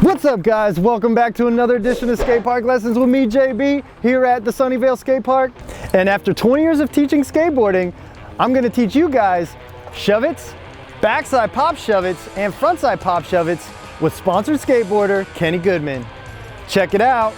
What's up guys, welcome back to another edition of Skatepark Lessons with me, JB, here at the Sunnyvale Skatepark. And after 20 years of teaching skateboarding, I'm going to teach you guys shuvits, backside pop shuvits, and frontside pop shuvits with sponsored skateboarder Kenny Goodman. Check it out.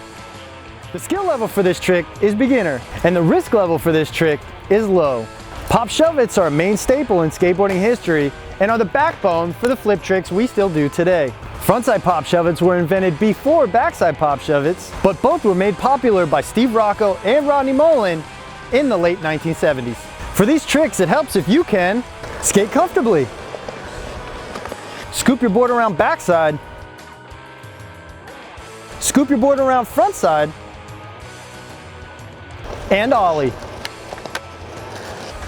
The skill level for this trick is beginner, and the risk level for this trick is low. Pop shuvits are a main staple in skateboarding history and are the backbone for the flip tricks we still do today. Frontside pop shuvits were invented before backside pop shuvits, but both were made popular by Steve Rocco and Rodney Mullen in the late 1970s. For these tricks, it helps if you can skate comfortably, scoop your board around backside, scoop your board around frontside, and ollie.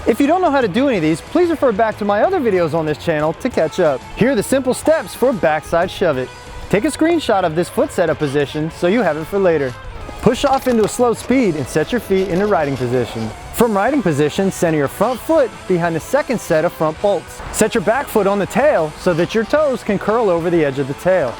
If you don't know how to do any of these, please refer back to my other videos on this channel to catch up. Here are the simple steps for backside shuvit. Take a screenshot of this foot setup position so you have it for later. Push off into a slow speed and set your feet into riding position. From riding position, center your front foot behind the second set of front bolts. Set your back foot on the tail so that your toes can curl over the edge of the tail.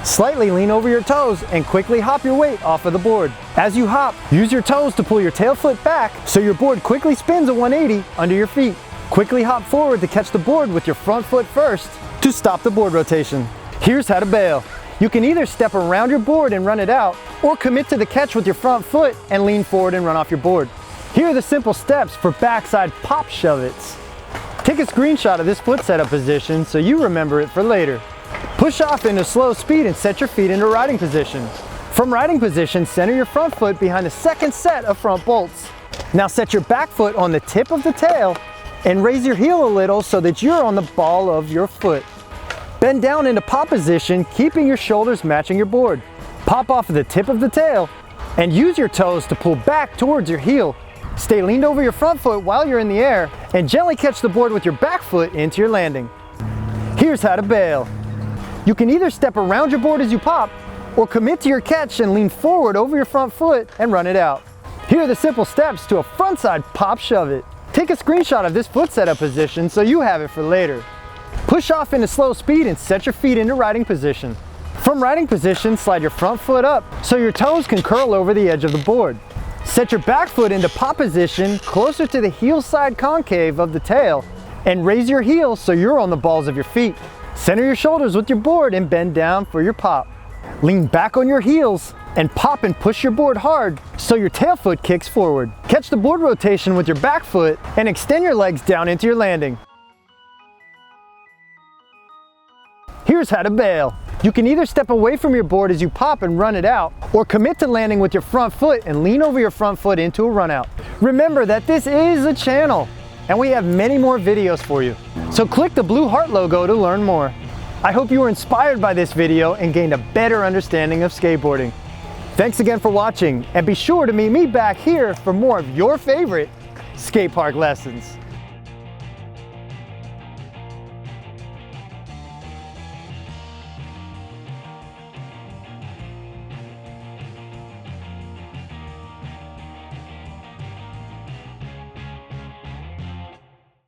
Slightly lean over your toes and quickly hop your weight off of the board. As you hop, use your toes to pull your tail foot back so your board quickly spins a 180 under your feet. Quickly hop forward to catch the board with your front foot first to stop the board rotation. Here's how to bail. You can either step around your board and run it out, or commit to the catch with your front foot and lean forward and run off your board. Here are the simple steps for backside pop shuvits. Take a screenshot of this foot setup position so you remember it for later. Push off into slow speed and set your feet into riding position. From riding position, center your front foot behind the second set of front bolts. Now set your back foot on the tip of the tail and raise your heel a little so that you're on the ball of your foot. Bend down into pop position, keeping your shoulders matching your board. Pop off of the tip of the tail and use your toes to pull back towards your heel. Stay leaned over your front foot while you're in the air and gently catch the board with your back foot into your landing. Here's how to bail. You can either step around your board as you pop, or commit to your catch and lean forward over your front foot and run it out. Here are the simple steps to a frontside pop shuvit. Take a screenshot of this foot setup position so you have it for later. Push off into slow speed and set your feet into riding position. From riding position, slide your front foot up so your toes can curl over the edge of the board. Set your back foot into pop position closer to the heel side concave of the tail and raise your heel so you're on the balls of your feet. Center your shoulders with your board and bend down for your pop. Lean back on your heels and pop and push your board hard so your tail foot kicks forward. Catch the board rotation with your back foot and extend your legs down into your landing. Here's how to bail. You can either step away from your board as you pop and run it out, or commit to landing with your front foot and lean over your front foot into a run out. Remember that this is a channel and we have many more videos for you. So click the blue heart logo to learn more. I hope you were inspired by this video and gained a better understanding of skateboarding. Thanks again for watching, and be sure to meet me back here for more of your favorite skatepark lessons.